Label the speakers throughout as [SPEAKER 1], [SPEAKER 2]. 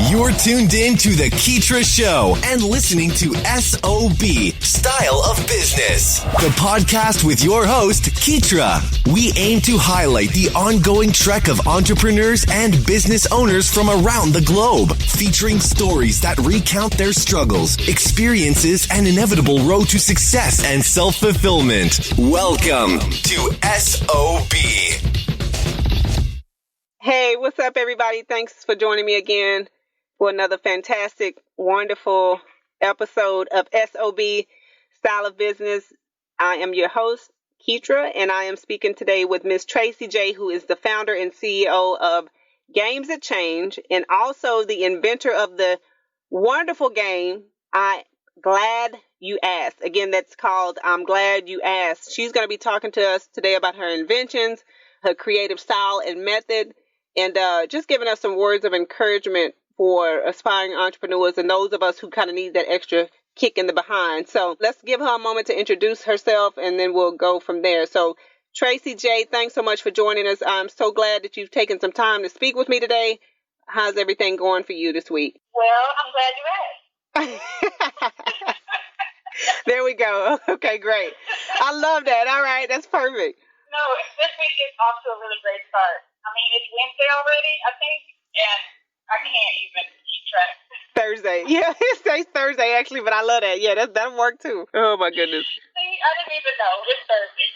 [SPEAKER 1] You're tuned in to the Keetria Show and listening to SOB, Style of Business, the podcast with your host, Keetria. We aim to highlight the ongoing trek of entrepreneurs and business owners from around the globe, featuring stories that recount their struggles, experiences, and inevitable road to success and self-fulfillment. Welcome to SOB.
[SPEAKER 2] Hey, what's up, everybody? Thanks for joining me again for another fantastic, wonderful episode of SOB, Style of Business. I am your host, Keetria, and I am speaking today with Miss Tracie Jae, who is the founder and CEO of Games That Change, and also the inventor of the wonderful game, I'm Glad You Asked. Again, that's called I'm Glad You Asked. She's going to be talking to us today about her inventions, her creative style and method, and just giving us some words of encouragement for aspiring entrepreneurs and those of us who kind of need that extra kick in the behind. So let's give her a moment to introduce herself, and then we'll go from there. So Tracie Jae, thanks so much for joining us. I'm so glad that you've taken some time to speak with me today. How's everything going for you this week?
[SPEAKER 3] Well, I'm glad you asked.
[SPEAKER 2] There we go. Okay, great. I love that. All right, that's perfect.
[SPEAKER 3] No, this week is off to a really great start. I mean, it's Wednesday already, I think, and I can't even keep track.
[SPEAKER 2] Thursday. Yeah, it says Thursday, actually, but I love that. Yeah, that'll work, too. Oh, my goodness.
[SPEAKER 3] See, I didn't even know. It's Thursday.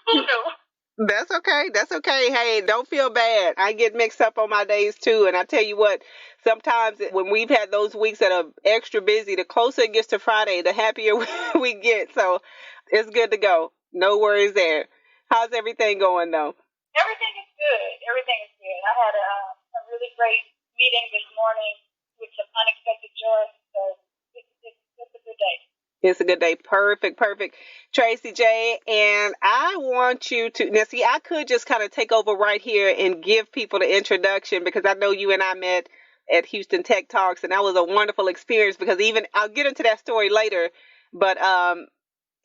[SPEAKER 3] Who knew?
[SPEAKER 2] That's okay. That's okay. Hey, don't feel bad. I get mixed up on my days, too, and I tell you what, sometimes when we've had those weeks that are extra busy, the closer it gets to Friday, the happier we get. So it's good to go. No worries there. How's everything going, though?
[SPEAKER 3] Everything is good. Everything is good. I had a really great meeting this morning with some unexpected joy, so it's a good day.
[SPEAKER 2] It's a good day. Perfect. Tracie Jae, and I want you to, now see, I could just kind of take over right here and give people the introduction, because I know you and I met at Houston Tech Talks, and that was a wonderful experience, because even, I'll get into that story later, but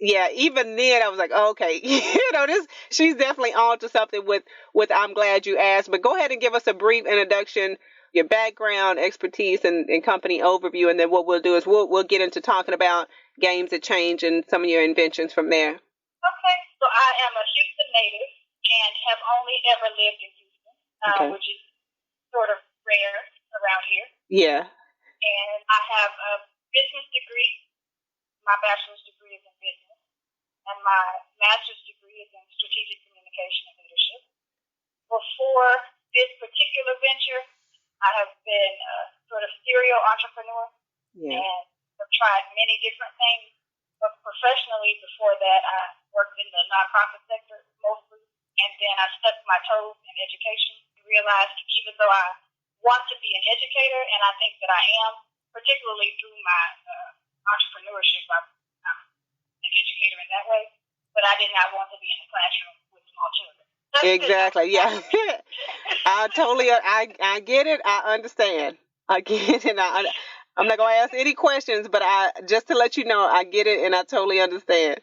[SPEAKER 2] yeah, even then I was like, oh, okay, she's definitely on to something with I'm Glad You Asked. But go ahead and give us a brief introduction, your background, expertise, and company overview, and then what we'll do is we'll get into talking about Games That Change and some of your inventions from there.
[SPEAKER 3] Okay, so I am a Houston native and have only ever lived in Houston, which is sort of rare around here.
[SPEAKER 2] Yeah.
[SPEAKER 3] And I have a business degree. My bachelor's degree is in business, and my master's degree is in strategic communication and leadership. Before this particular venture, I have been a sort of serial entrepreneur, and have tried many different things. But professionally, before that, I worked in the nonprofit sector mostly, and then I stuck my toes in education. I realized even though I want to be an educator, and I think that I am, particularly through my entrepreneurship, I'm an educator in that way, but I did not want to be in the classroom with small children.
[SPEAKER 2] Exactly, yeah. I get it. I understand. I get it. I'm not going to ask any questions, but just to let you know, I get it, and I totally understand.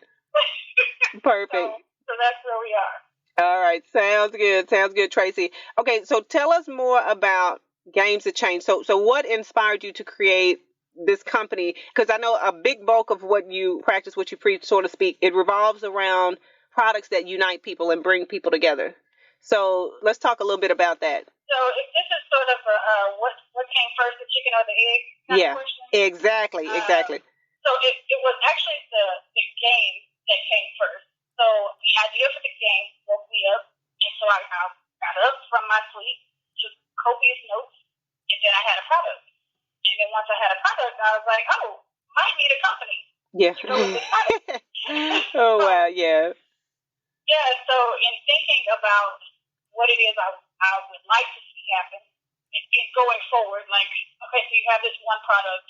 [SPEAKER 2] Perfect.
[SPEAKER 3] So that's where we are.
[SPEAKER 2] All right. Sounds good, Tracie. Okay, so tell us more about Games That Change. So what inspired you to create this company? Because I know a big bulk of what you practice, what you preach, so to speak, it revolves around products that unite people and bring people together. So let's talk a little bit about that.
[SPEAKER 3] So if this is sort of what came first, the chicken or the egg kind of question?
[SPEAKER 2] Exactly.
[SPEAKER 3] So it was actually the game that came first. So the idea for the game woke me up, and so I got up from my sleep, took copious notes, and then I had a product. And then once I had a product, I was like, oh, might need a company.
[SPEAKER 2] Yeah. Oh, wow, yeah.
[SPEAKER 3] Yeah, so in thinking about what it is I would like to see happen, and going forward, like, okay, so you have this one product.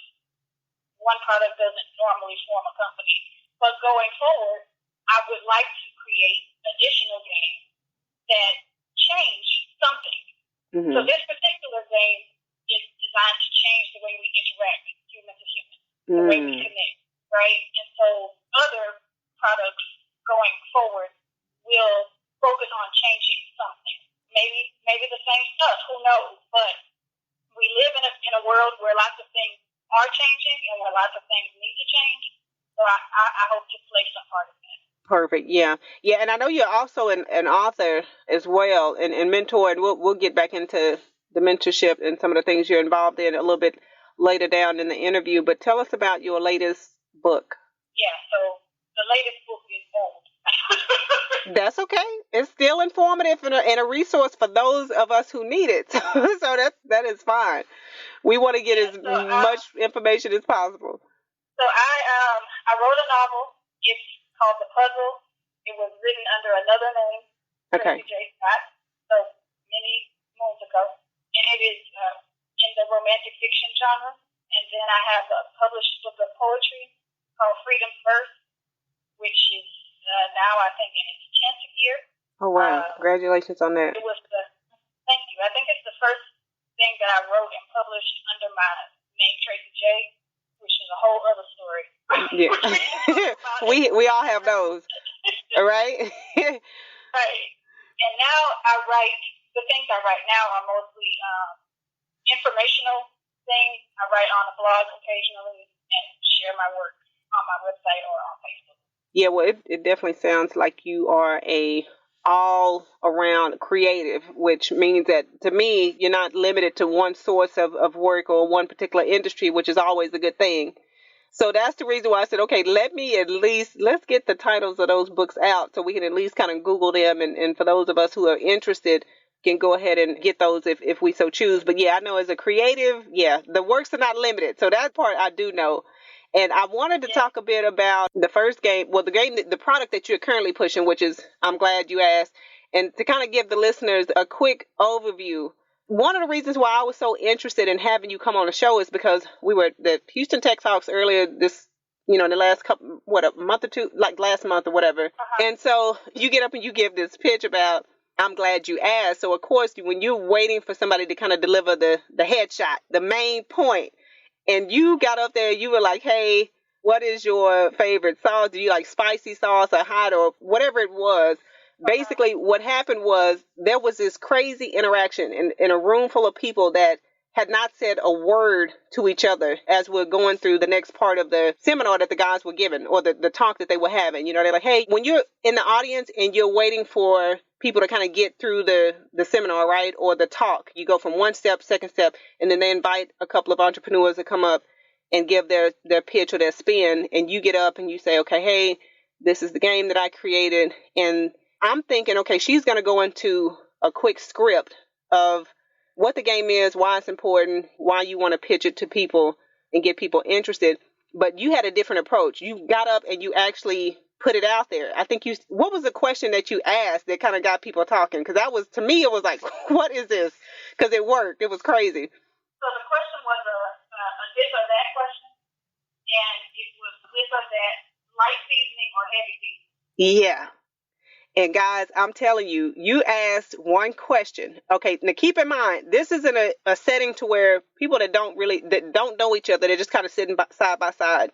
[SPEAKER 3] One product doesn't normally form a company. But going forward, I would like to create additional games that change something. Mm-hmm. So this particular game is designed to change the way we interact, human to human, the way we connect, right? And so other products going forward will focus on changing something. Maybe the same stuff, who knows? But we live in a world changing and where lots of things need to change. So I hope to play some part of that.
[SPEAKER 2] Perfect. Yeah. Yeah. And I know you're also an author as well and mentor, and we'll get back into the mentorship and some of the things you're involved in a little bit later down in the interview. But tell us about your latest book.
[SPEAKER 3] Yeah. So the latest book is old.
[SPEAKER 2] That's okay. It's still informative and a resource for those of us who need it. So that is fine. We want to get as much information as possible.
[SPEAKER 3] So I wrote a novel. It's called The Puzzle. It was written under another name,
[SPEAKER 2] Okay.
[SPEAKER 3] Tracie Jae, so many moons ago. And it is in the romantic fiction genre. And then I have a published book of poetry called Freedom First, which is now I think in its 10th year.
[SPEAKER 2] Oh, wow. Congratulations on that.
[SPEAKER 3] It was thank you. I think it's the first thing that I wrote and published under my name, Tracie Jae, which is a whole other story.
[SPEAKER 2] Yeah. we all have those, right?
[SPEAKER 3] Right. And now the things I write now are mostly informational things. I write on a blog occasionally and share my work on my website or on Facebook.
[SPEAKER 2] Yeah, well, it definitely sounds like you are a all-around creative, which means that, to me, you're not limited to one source of work or one particular industry, which is always a good thing. So that's the reason why I said, okay, let's get the titles of those books out so we can at least kind of Google them. And for those of us who are interested, can go ahead and get those if we so choose. But yeah, I know as a creative, yeah, the works are not limited. So that part I do know. And I wanted to talk a bit about the first game, well, the product that you're currently pushing, which is, I'm glad you asked, and to kind of give the listeners a quick overview. One of the reasons why I was so interested in having you come on the show is because we were the Houston Tech Talks earlier this, the last couple, a month or two, like last month or whatever.
[SPEAKER 3] Uh-huh.
[SPEAKER 2] And so you get up and you give this pitch about, I'm glad you asked. So of course, when you're waiting for somebody to kind of deliver the headshot, the main point, and you got up there, you were like, hey, what is your favorite sauce? Do you like spicy sauce or hot or whatever it was? Basically, what happened was there was this crazy interaction in a room full of people that had not said a word to each other as we're going through the next part of the seminar that the guys were giving or the talk that they were having. They're like, hey, when you're in the audience and you're waiting for people to kind of get through the seminar, right, or the talk, you go from one step, second step, and then they invite a couple of entrepreneurs to come up and give their pitch or their spin, and you get up and you say, okay, hey, this is the game that I created, and I'm thinking, okay, she's going to go into a quick script of what the game is, why it's important, why you want to pitch it to people and get people interested. But you had a different approach. You got up and you actually put it out there. I think what was the question that you asked that kind of got people talking? Because to me, it was like, what is this? Because it worked. It was crazy.
[SPEAKER 3] So the question was a this or that question. And it was this or that, light seasoning or heavy seasoning.
[SPEAKER 2] Yeah. And guys, I'm telling you, you asked one question. Okay, now keep in mind, this is in a setting to where people that don't know each other, they're just kind of sitting side by side.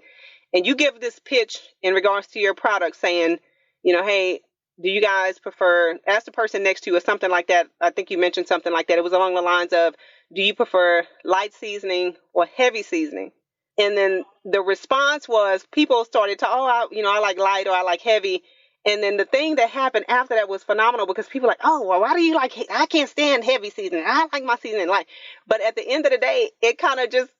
[SPEAKER 2] And you give this pitch in regards to your product saying, hey, do you guys prefer, ask the person next to you or something like that. I think you mentioned something like that. It was along the lines of, do you prefer light seasoning or heavy seasoning? And then the response was people started to, I like light or I like heavy. And then the thing that happened after that was phenomenal because people were like, oh, well, why do you like, I can't stand heavy seasoning. I like my seasoning light. But at the end of the day, it kind of just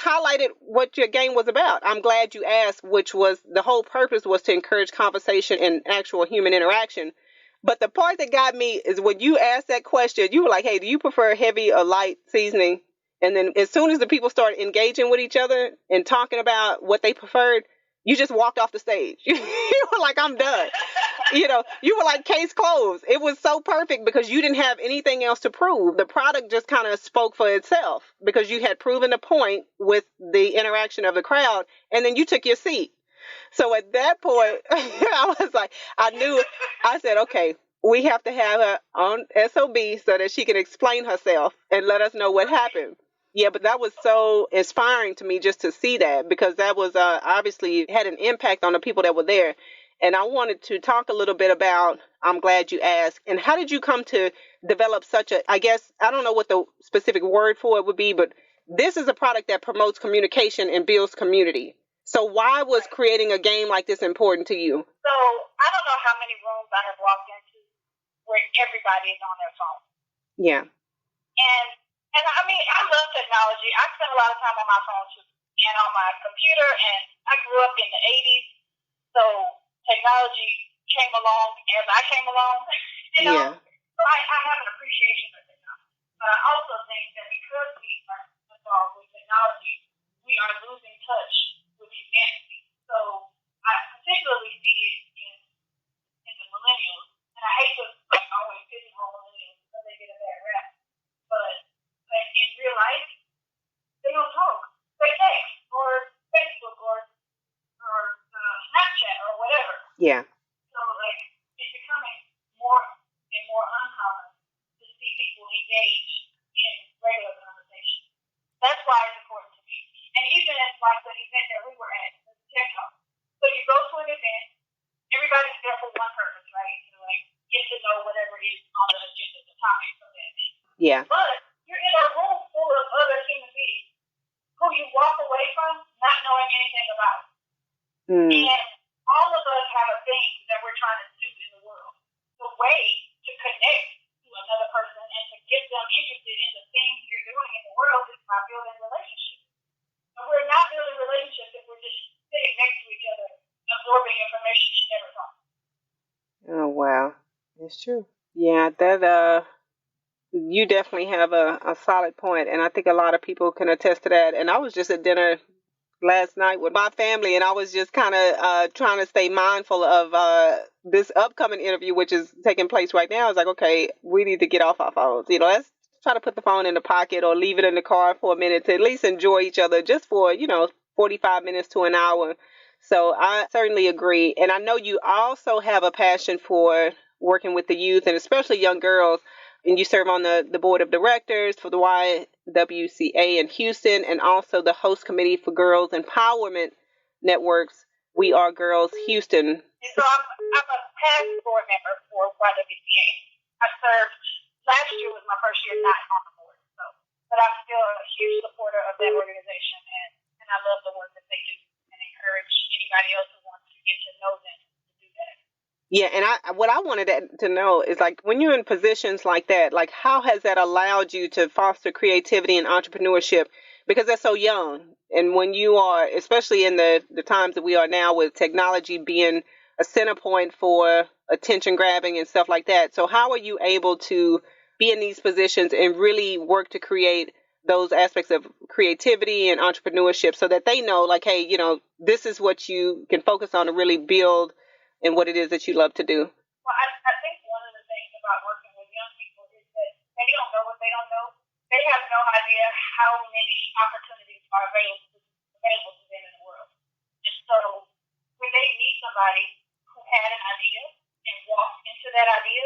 [SPEAKER 2] highlighted what your game was about. I'm glad you asked, which was the whole purpose was to encourage conversation and actual human interaction. But the part that got me is when you asked that question, you were like, hey, do you prefer heavy or light seasoning? And then as soon as the people started engaging with each other and talking about what they preferred, you just walked off the stage. You were like, I'm done. You were like, case closed. It was so perfect because you didn't have anything else to prove. The product just kind of spoke for itself because you had proven the point with the interaction of the crowd, and then you took your seat. So at that point, I was like, I said, okay, we have to have her on SOB so that she can explain herself and let us know what happened. Yeah, but that was so inspiring to me just to see that because that was obviously had an impact on the people that were there. And I wanted to talk a little bit about, I'm glad you asked, and how did you come to develop such I guess, I don't know what the specific word for it would be, but this is a product that promotes communication and builds community. So why was creating a game like this important to you?
[SPEAKER 3] So I don't know how many rooms I have walked into where everybody is on their phone.
[SPEAKER 2] Yeah.
[SPEAKER 3] And I mean, I love technology. I spend a lot of time on my phone too, and on my computer, and I grew up in the 80s, so technology came along as I came along, you know?
[SPEAKER 2] Yeah.
[SPEAKER 3] So I have an appreciation for technology. But I also think that because we are involved with technology, we are losing touch with humanity. So I particularly see it in the millennials, and I hate to always pigeonhole millennials because they get a bad rap, but in real life, they don't talk. They text or Facebook or Snapchat or whatever.
[SPEAKER 2] Yeah.
[SPEAKER 3] So it's becoming more and more uncommon to see people engage in regular conversation. That's why it's important to me. And even at the event that we were at, the Tech Talk. So you go to an event, everybody's there for one purpose, right? To get to know whatever is on the agenda, the topic of that day.
[SPEAKER 2] Yeah.
[SPEAKER 3] But you're in a room full of other human beings who you walk away from not knowing anything about. And all of us have a thing that we're trying to do in the world. The way to connect to another person and to get them interested in the things you're doing in the world is by building relationships. And we're not building relationships if we're just sitting next to each other, absorbing information and never talking.
[SPEAKER 2] Oh, wow. That's true. Yeah, that you definitely have a solid point, and I think a lot of people can attest to that. And I was just at dinner last night with my family, and I was just kind of trying to stay mindful of this upcoming interview, which is taking place right now. I was like, okay, we need to get off our phones. Let's try to put the phone in the pocket or leave it in the car for a minute to at least enjoy each other just for, 45 minutes to an hour. So I certainly agree. And I know you also have a passion for working with the youth and especially young girls. And you serve on the board of directors for the YWCA in Houston and also the host committee for Girls Empowerment Network's We Are Girls Houston.
[SPEAKER 3] And so I'm a past board member for YWCA. I served, last year was my first year not on the board. But I'm still a huge supporter of that organization, and I love the work that they do and encourage anybody else who wants to get to know them to do that.
[SPEAKER 2] Yeah, and what I wanted to know is when you're in positions like that, how has that allowed you to foster creativity and entrepreneurship? Because they're so young. And when you are, especially in the times that we are now with technology being a center point for attention grabbing and stuff like that. So how are you able to be in these positions and really work to create those aspects of creativity and entrepreneurship so that they know hey, this is what you can focus on to really build and what it is that you love to do?
[SPEAKER 3] Well, I think one of the things about working with young people is that they don't know what they don't know. They have no idea how many opportunities are available to them in the world. And so when they meet somebody who had an idea and walked into that idea,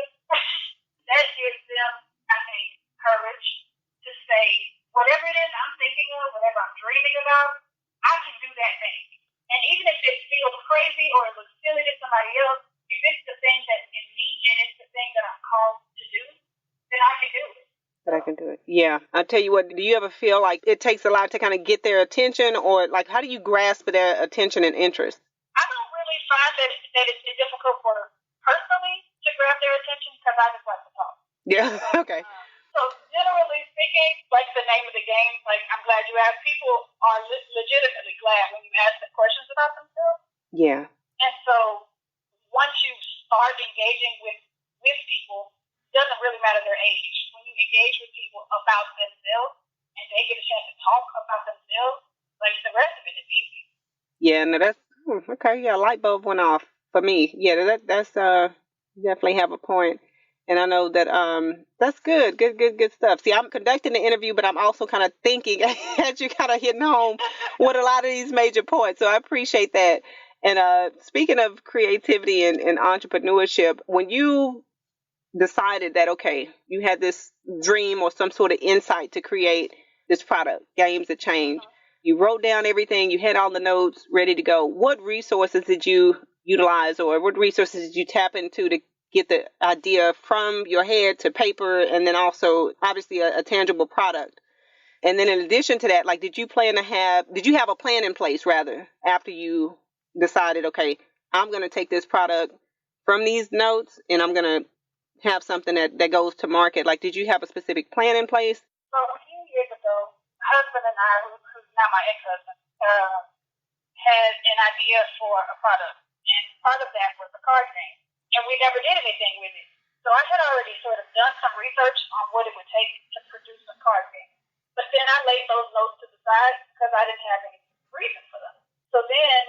[SPEAKER 3] that gives them, I think, courage to say, whatever it is I'm thinking of, whatever I'm dreaming about, I can do that thing. And even if it feels crazy or it looks silly to somebody else, if it's the thing that's in me and it's the thing that I'm called to do, then I can do it.
[SPEAKER 2] That I can do it. Yeah. I'll tell you what, do you ever feel like it takes a lot to kind of get their attention, or how do you grasp their attention and interest?
[SPEAKER 3] I don't really find that it's difficult for personally to grab their attention because I just like to talk.
[SPEAKER 2] Yeah. Okay.
[SPEAKER 3] So generally speaking, the name of the game, I'm glad you asked. People are legitimately glad when you ask them questions about themselves.
[SPEAKER 2] Yeah.
[SPEAKER 3] And so once you start engaging with people, it doesn't really matter their age. When you engage with people about themselves and they get a chance to talk about themselves, the rest of it is easy. Yeah,
[SPEAKER 2] no, that's okay. Yeah, light bulb went off for me. Yeah, that's you definitely have a point. And I know that that's good stuff. See, I'm conducting the interview, but I'm also kind of thinking as you're kind of hitting home with a lot of these major points. So I appreciate that. And speaking of creativity and entrepreneurship, when you decided that, okay, you had this dream or some sort of insight to create this product, Games That Change, you wrote down everything, you had all the notes ready to go. What resources did you utilize, or what resources did you tap into to get the idea from your head to paper, and then also obviously a tangible product? And then in addition to that, like, did you have a plan in place rather after you decided, okay, I'm going to take this product from these notes and I'm going to have something that goes to market? Like, did you have a specific plan in place?
[SPEAKER 3] So a few years ago, my husband and I, who's now my ex-husband, had an idea for a product. And part of that was a card game. And we never did anything with it. So I had already sort of done some research on what it would take to produce a card game. But then I laid those notes to the side because I didn't have any reason for them. So then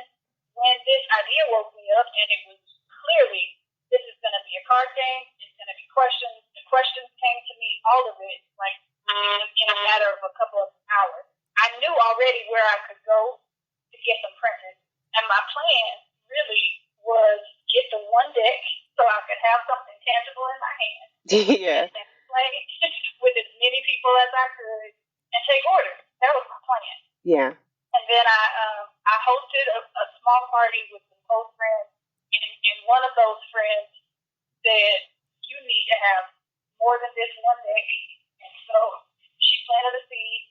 [SPEAKER 3] when this idea woke me up, and it was clearly, this is going to be a card game, it's going to be questions. The questions came to me, all of it, like in a matter of a couple of hours. I knew already where I could go to get them printed. And my plan really was get the one deck so I could have something tangible in my hand.
[SPEAKER 2] Yeah.
[SPEAKER 3] And play with as many people as I could and take orders. That was my plan.
[SPEAKER 2] Yeah.
[SPEAKER 3] And then I hosted a small party with some close friends, and one of those friends said, you need to have more than this one deck. And so she planted a seed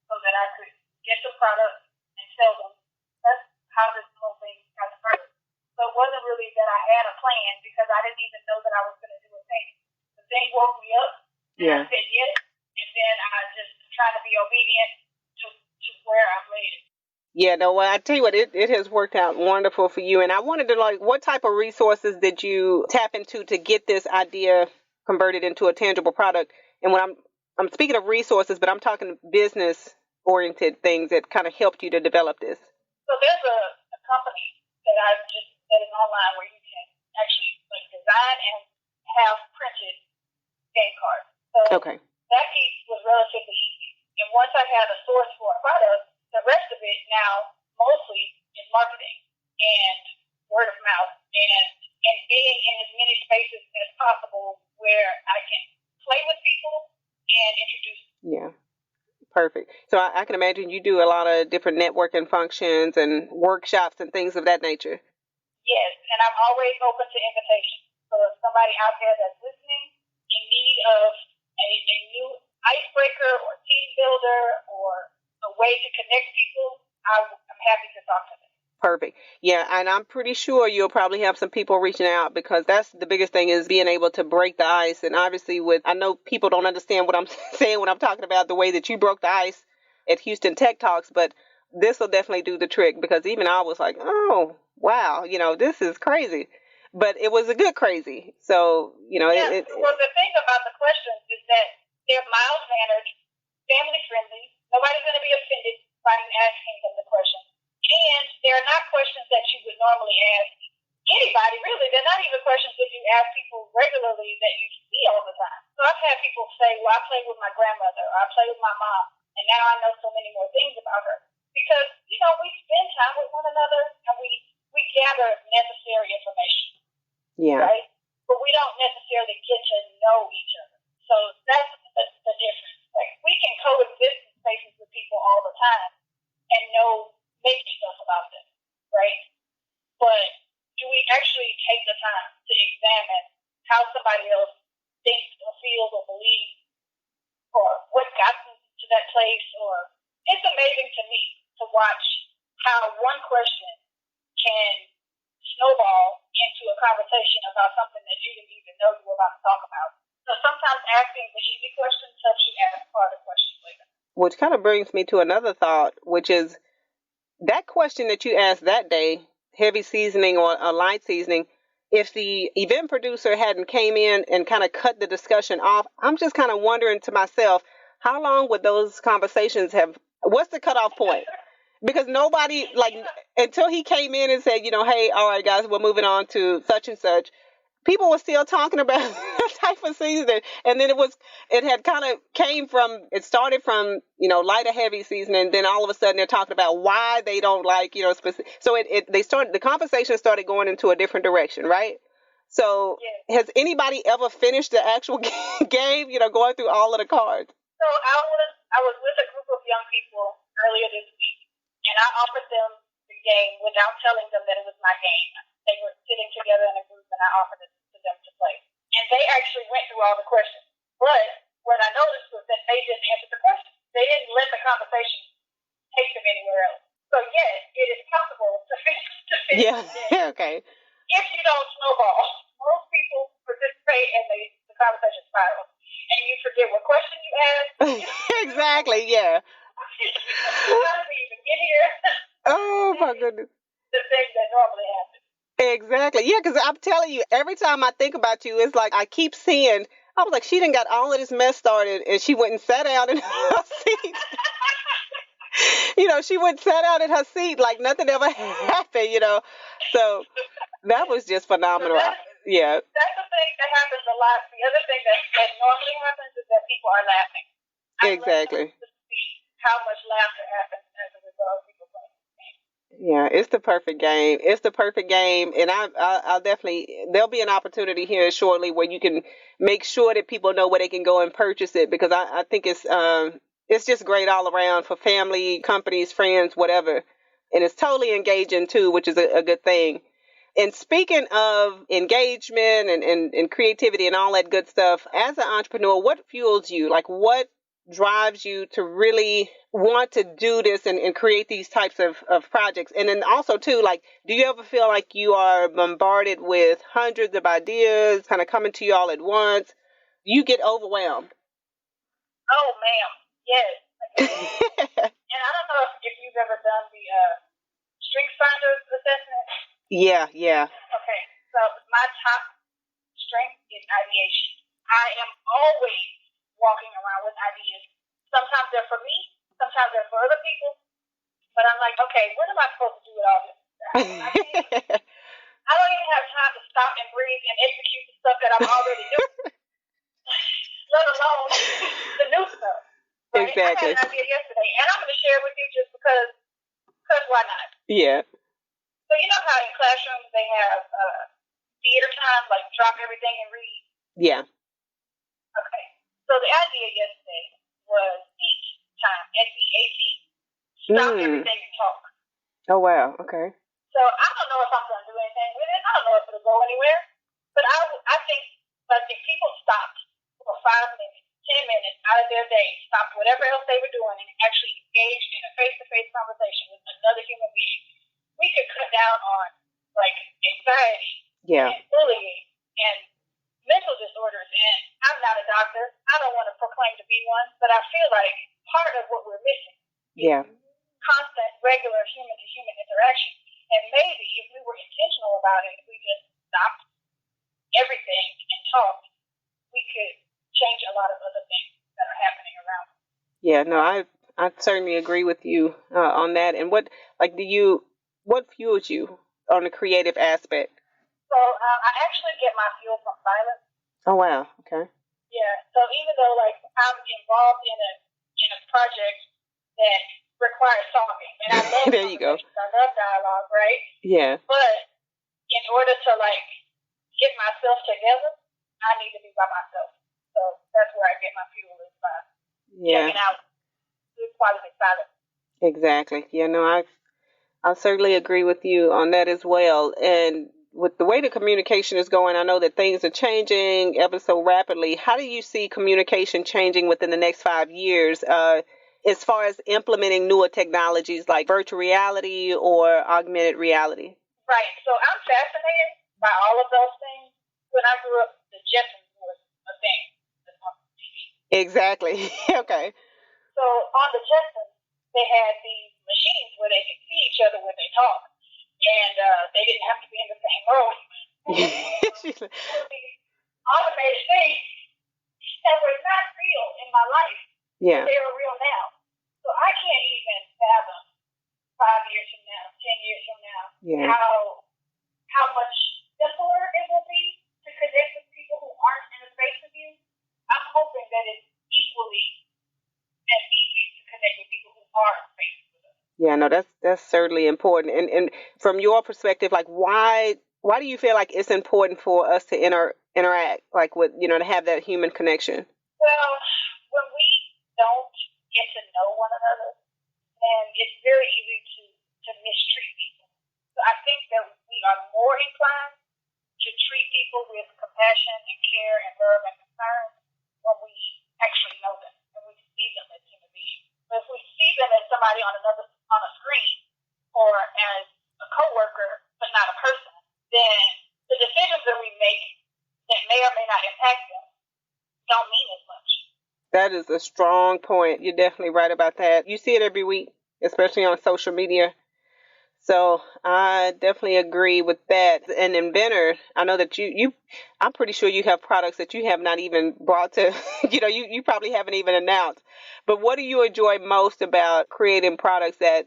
[SPEAKER 3] so that I could get the product and sell them. That's how this whole thing got started. So it wasn't really that I had a plan because I didn't even know that I was going to do a thing. The thing woke me up, and I said yes, and then I just tried to be obedient to where I'm led.
[SPEAKER 2] Yeah, no, well, I tell you what, it has worked out wonderful for you. And I wanted to, like, what type of resources did you tap into to get this idea converted into a tangible product? And when I'm speaking of resources, but I'm talking business-oriented things that kind of helped you to develop this.
[SPEAKER 3] So there's a company that is online where you can actually like design and have printed game cards. So
[SPEAKER 2] okay.
[SPEAKER 3] That piece was relatively easy. And once I had a source for a product, the rest of it now mostly is marketing and word of mouth and being in as many spaces as possible where I can play with people and introduce them.
[SPEAKER 2] Yeah. Perfect. So I can imagine you do a lot of different networking functions and workshops and things of that nature.
[SPEAKER 3] Yes, and I'm always open to invitations. So if somebody out there that's listening in need of a new icebreaker or team builder or a way to connect people, I'm happy to talk to them.
[SPEAKER 2] Perfect. Yeah, and I'm pretty sure you'll probably have some people reaching out because that's the biggest thing is being able to break the ice. And obviously I know people don't understand what I'm saying when I'm talking about the way that you broke the ice at Houston Tech Talks, but this will definitely do the trick because even I was like, oh, wow, this is crazy. But it was a good crazy. So,
[SPEAKER 3] well, the thing about the questions is that they're mild-mannered, family-friendly. Nobody's going to be offended by asking them the questions. And they're not questions that you would normally ask anybody, really. They're not even questions that you ask people regularly that you see all the time. So I've had people say, well, I play with my grandmother, or I play with my mom, and now I know so many more things about her. Because, we spend time with one another, and we gather necessary information.
[SPEAKER 2] Yeah.
[SPEAKER 3] Right? But we don't necessarily get to know each other. So that's the difference. Like, we can coexist in spaces with people all the time and know maybe stuff about them, right? But do we actually take the time to examine how somebody else thinks or feels or believes or what got them to that place? Or it's amazing to me to watch how one question can snowball into a conversation about something that you didn't even know you were about to talk about. So sometimes asking the easy questions helps you ask harder questions later.
[SPEAKER 2] Which kind of brings me to another thought, which is that question that you asked that day, heavy seasoning or a light seasoning, if the event producer hadn't came in and kind of cut the discussion off, I'm just kind of wondering to myself, how long would those conversations have, what's the cutoff point? Because nobody, until he came in and said, hey, all right, guys, we're moving on to such and such, people were still talking about that type of seasoning. And then it started from, light or heavy seasoning. Then all of a sudden they're talking about why they don't like, specific. So the conversation started going into a different direction, right? So
[SPEAKER 3] yes.
[SPEAKER 2] Has anybody ever finished the actual game, going through all of the cards?
[SPEAKER 3] So I was with a group of young people earlier this week, and I offered them the game without telling them that it was my game. They were sitting together in a group, and I offered it to them to play. And they actually went through all the questions. But what I noticed was that they didn't answer the questions. They didn't conversation take them anywhere else. So yes, it is possible to finish
[SPEAKER 2] Yeah. Okay.
[SPEAKER 3] if you don't snowball. Most people participate and the conversation spirals, and you forget what question you asked.
[SPEAKER 2] Exactly. Yeah.
[SPEAKER 3] How did we even get here?
[SPEAKER 2] Oh my goodness.
[SPEAKER 3] The things that normally happen.
[SPEAKER 2] Exactly. Yeah, because I'm telling you, every time I think about you, it's like I keep seeing. I was like, she done got all of this mess started, and she went and sat down in her seat. She went and sat down in her seat like nothing ever happened. So that was just phenomenal. Yeah.
[SPEAKER 3] That's the thing that happens a lot. The other thing that normally happens is that people are laughing.
[SPEAKER 2] Exactly.
[SPEAKER 3] To see how much laughter happens as a result of people playing this game.
[SPEAKER 2] Yeah, it's the perfect game. It's the perfect game, and I'll definitely. There'll be an opportunity here shortly where you can make sure that people know where they can go and purchase it, because I think it's just great all around for family, companies, friends, whatever, and it's totally engaging too, which is a good thing. And speaking of engagement and creativity and all that good stuff, as an entrepreneur, what fuels you? Like, what drives you to really want to do this and create these types of projects? And then also, too, like, do you ever feel like you are bombarded with hundreds of ideas kind of coming to you all at once? You get overwhelmed.
[SPEAKER 3] Oh, ma'am. Yes. And I don't know if you've ever done the Strengths Finder assessment.
[SPEAKER 2] Yeah.
[SPEAKER 3] Okay. So my top strength is ideation. I am always walking around with ideas. Sometimes they're for me, sometimes they're for other people. But I'm like, okay, what am I supposed to do with all this? I don't even have time to stop and breathe and execute the stuff that I'm already doing, let alone the new stuff. Right?
[SPEAKER 2] Exactly.
[SPEAKER 3] I had an idea yesterday, and I'm going to share it with you just because why not?
[SPEAKER 2] Yeah.
[SPEAKER 3] So you know how in classrooms they have theater time, like drop everything and read?
[SPEAKER 2] Yeah.
[SPEAKER 3] Okay. So the idea yesterday was eat time, S-E-A-T. Stop everything and talk.
[SPEAKER 2] Oh, wow. Okay.
[SPEAKER 3] So I don't know if I'm going to do anything with it. I don't know if it'll go anywhere. But I think, like, if people stopped for 5 minutes, 10 minutes out of their day, stopped whatever else they were doing, and actually engaged in a face-to-face conversation with another human being, we could cut down on, like, anxiety and bullying and mental disorders. And I'm not a doctor. I don't want to proclaim to be one, but I feel like part of what we're missing is constant, regular human-to-human interaction. And maybe if we were intentional about it, if we just stopped everything and talked, we could change a lot of other things that are happening around us.
[SPEAKER 2] Yeah, no, I certainly agree with you on that. And what fuels you on the creative aspect?
[SPEAKER 3] So I actually get my fuel from silence.
[SPEAKER 2] Oh, wow. Okay.
[SPEAKER 3] Yeah. So even though like I'm involved in a project that requires talking, and I love
[SPEAKER 2] there you go.
[SPEAKER 3] I love dialogue, right?
[SPEAKER 2] Yeah.
[SPEAKER 3] But in order to like get myself together, I need to be by myself. So that's where I get my fuel is by checking out good quality silence. Exactly.
[SPEAKER 2] Yeah. No, I certainly agree with you on that as well. And with the way the communication is going, I know that things are changing ever so rapidly. How do you see communication changing within the next 5 years as far as implementing newer technologies like virtual reality or augmented reality?
[SPEAKER 3] Right. So I'm fascinated by all of those things. When I grew up, the Jetsons was a thing on TV.
[SPEAKER 2] Exactly. Okay.
[SPEAKER 3] So on the Jetsons, they had these machines where they could see each other when they talk. And they didn't have to be in the same room. These automated things that were not real in my life.
[SPEAKER 2] Yeah.
[SPEAKER 3] They are real now. So I can't even fathom 5 years from now, 10 years from now, how much simpler it will be to connect with people who aren't in a space with you. I'm hoping that it's equally as easy to connect with people who are in space with us.
[SPEAKER 2] Yeah, no, that's certainly important. And from your perspective, like why do you feel like it's important for us to interact, like with to have that human connection?
[SPEAKER 3] Well, when we don't get to know one another, then it's very easy to mistreat people. So I think that we are more inclined to treat people with compassion and care and love and concern when we actually know them and we see them as human beings. But if we see them somebody on a screen or as a coworker, but not a person, then the decisions that we make that may or may not impact them don't mean as much.
[SPEAKER 2] That is a strong point. You're definitely right about that. You see it every week, especially on social media. So I definitely agree with that. An inventor, I know that I'm pretty sure you have products that you have not even brought to, you probably haven't even announced. But what do you enjoy most about creating products that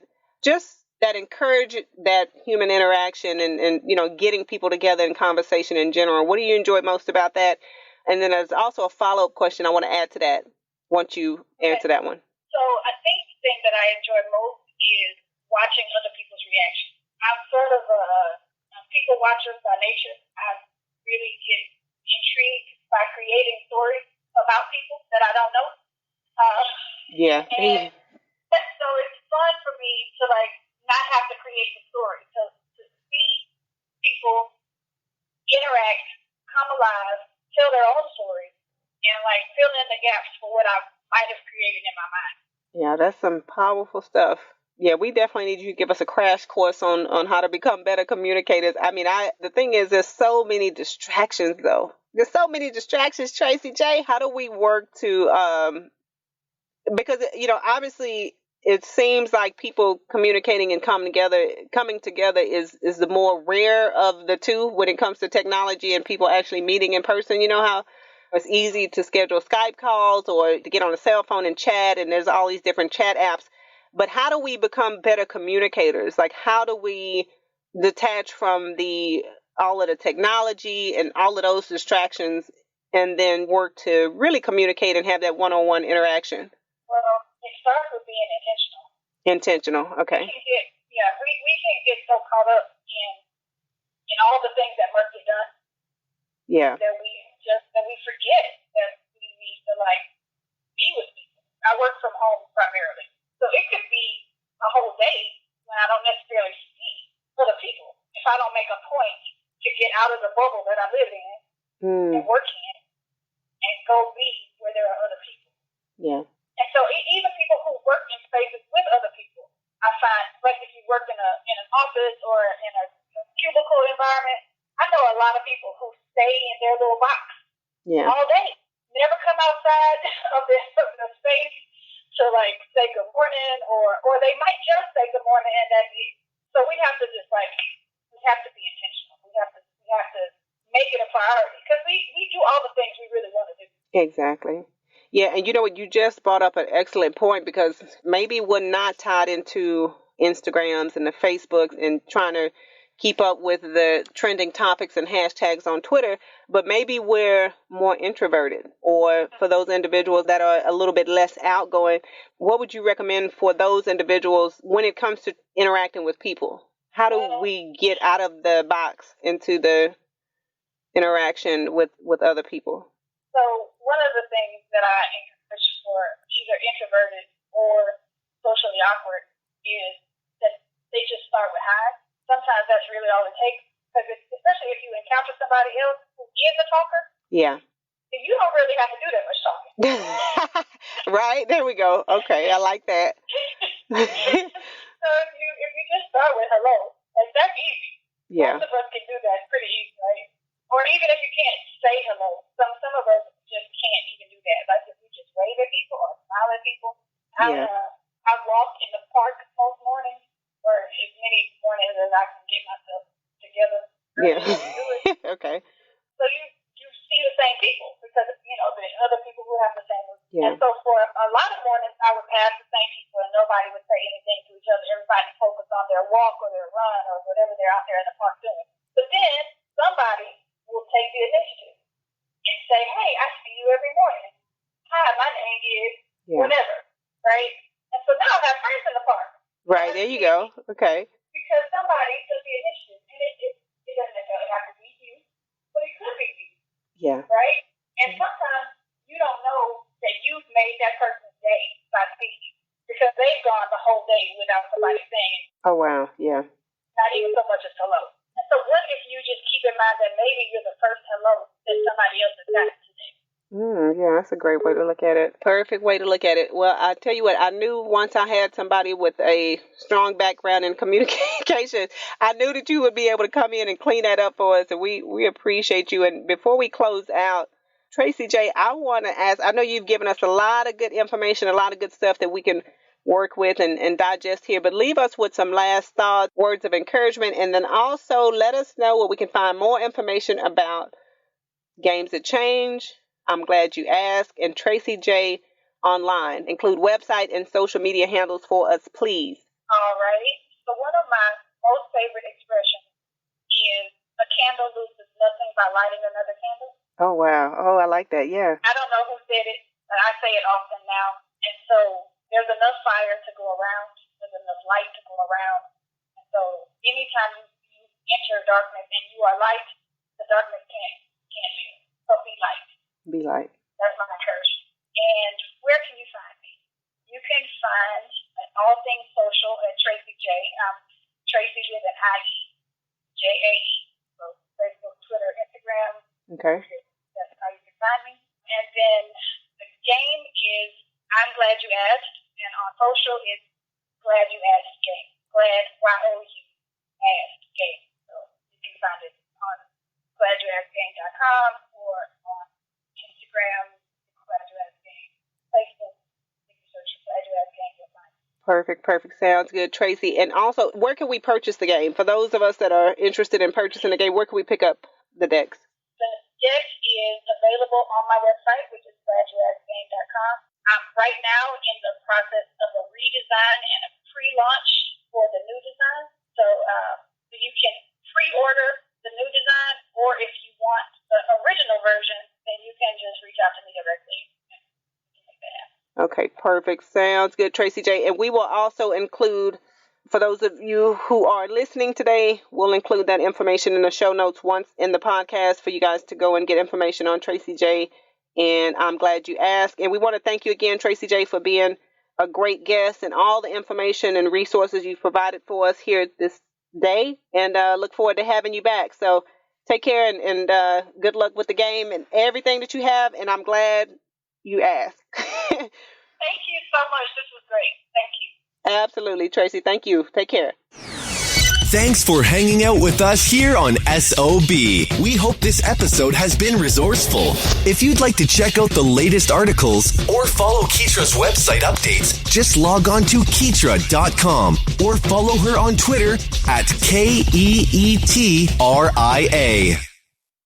[SPEAKER 2] encourage that human interaction and getting people together in conversation in general? What do you enjoy most about that? And then there's also a follow-up question I want to add to that once you answer that one.
[SPEAKER 3] So I think the thing that I enjoy most is watching other people's reactions. I'm sort of a people watcher by nature. I really get intrigued by creating stories about people that I don't know.
[SPEAKER 2] Yeah.
[SPEAKER 3] And so it's fun for me to not have to create the story, to see people interact, come alive, tell their own stories, and fill in the gaps for what I might have created in my mind.
[SPEAKER 2] Yeah, that's some powerful stuff. Yeah, we definitely need you to give us a crash course on how to become better communicators. I mean, the thing is, there's so many distractions, though. There's so many distractions, Tracie Jae. How do we work to, because, obviously it seems like people communicating and coming together is the more rare of the two when it comes to technology and people actually meeting in person. You know how it's easy to schedule Skype calls or to get on a cell phone and chat, and there's all these different chat apps. But how do we become better communicators? How do we detach from all of the technology and all of those distractions and then work to really communicate and have that one-on-one interaction?
[SPEAKER 3] Well, it starts with being intentional.
[SPEAKER 2] Intentional, okay.
[SPEAKER 3] We can get so caught up in all the things that must be done.
[SPEAKER 2] Yeah.
[SPEAKER 3] That we forget that we need to be with people. I work from home primarily. So it could be a whole day when I don't necessarily see other people. If I don't make a point to get out of the bubble that I live in and work in and go be where there are other people.
[SPEAKER 2] Yeah.
[SPEAKER 3] And so even people who work in spaces with other people, I find, if you work in an office or in a cubicle environment, I know a lot of people who stay in their little box all day, never come outside of the space to say good morning, or they might just say good morning and that's it. So we have to just we have to be intentional. We have to make it a priority because we do all the things we really want to do.
[SPEAKER 2] Exactly. Yeah, and you know what? You just brought up an excellent point because maybe we're not tied into Instagrams and the Facebooks and trying to keep up with the trending topics and hashtags on Twitter, but maybe we're more introverted. Or for those individuals that are a little bit less outgoing, what would you recommend for those individuals when it comes to interacting with people? How do we get out of the box into the interaction with other people?
[SPEAKER 3] So one of the things that I encourage for either introverted or socially awkward is that they just start with hi. Sometimes that's really all it takes, because especially if you encounter somebody else who is a talker. Yeah. Then you don't really have to do that much talking.
[SPEAKER 2] Right? There we go. Okay, I like that.
[SPEAKER 3] So if you just start with hello, that's easy. Yeah. Most of us can do that pretty easy, right? Or even if you can't say hello, some of us just can't even do that. If we just wave at people or smile at people. I walk in the park most mornings, or as many mornings as I can get myself together.
[SPEAKER 2] Yeah. Okay.
[SPEAKER 3] So you see the same people because the other people who have the same.
[SPEAKER 2] Yeah.
[SPEAKER 3] And so for a lot of mornings, I would pass the same people and nobody would say anything to each other. Everybody focused on their walk or their run or whatever they're out there in the park doing. But then somebody will take the initiative and say, "Hey, I see you every morning. Hi, my name is whatever," right? And so now I have friends in the park.
[SPEAKER 2] Right, there you go. Okay.
[SPEAKER 3] Because somebody took the initiative, and it doesn't necessarily have to be you, but it could be you.
[SPEAKER 2] Yeah.
[SPEAKER 3] Right? And sometimes you don't know that you've made that person's day by speaking, because they've gone the whole day without somebody saying.
[SPEAKER 2] Oh, wow. Yeah.
[SPEAKER 3] Not even so much as hello. And so what if you just keep in mind that maybe you're the first hello that somebody else has gotten today?
[SPEAKER 2] Yeah, that's a great way to look at it. Perfect way to look at it. Well, I tell you what, I knew once I had somebody with a strong background in communication, I knew that you would be able to come in and clean that up for us. And we appreciate you. And before we close out, Tracie Jae, I want to ask, I know you've given us a lot of good information, a lot of good stuff that we can work with and digest here, but leave us with some last thoughts, words of encouragement, and then also let us know where we can find more information about Games That Change, I'm Glad You Asked, and Tracie Jae online. Include website and social media handles for us, please.
[SPEAKER 3] All right. So one of my most favorite expressions is a candle loses nothing by lighting another candle.
[SPEAKER 2] Oh, wow. Oh, I like that. Yeah.
[SPEAKER 3] I don't know who said it, but I say it often now. And so there's enough fire to go around. There's enough light to go around. And so anytime you enter darkness and you are light, the darkness can't live. So be light.
[SPEAKER 2] Be light.
[SPEAKER 3] That's my encouragement. And where can you find me? You can find all things social at Tracie Jae. Tracie with an I-E, J-A-E. So Facebook, Twitter, Instagram.
[SPEAKER 2] Okay.
[SPEAKER 3] That's how you can find me. And then the game is I'm Glad You Asked. And on social, it's Glad You Asked Game. Glad, Y-O-U, Asked Game. So you can find it on GladYouAskGame.com or on Instagram, Glad You Asked Game. Facebook, you can search for Glad You Asked Game, you'll find it.
[SPEAKER 2] Perfect. Sounds good, Tracie. And also, where can we purchase the game? For those of us that are interested in purchasing the game, where can we pick up the decks?
[SPEAKER 3] The deck is available on my website, which is GladYouAskGame.com. I'm right now in the process of a redesign and a pre-launch for the new design. So you can pre-order the new design, or if you want the original version, then you can just reach out to me directly and make that happen.
[SPEAKER 2] Okay, perfect. Sounds good, Tracie Jae. And we will also include, for those of you who are listening today, we'll include that information in the show notes once in the podcast for you guys to go and get information on Tracie Jae. And I'm Glad You Asked. And we want to thank you again, Tracie Jae, for being a great guest and all the information and resources you've provided for us here this day. And look forward to having you back. So take care and good luck with the game and everything that you have. And I'm glad you asked.
[SPEAKER 3] Thank you so much. This was great. Thank you.
[SPEAKER 2] Absolutely, Tracie. Thank you. Take care.
[SPEAKER 1] Thanks for hanging out with us here on SOB. We hope this episode has been resourceful. If you'd like to check out the latest articles or follow Keetria's website updates, just log on to Keetria.com or follow her on Twitter at KEETRIA.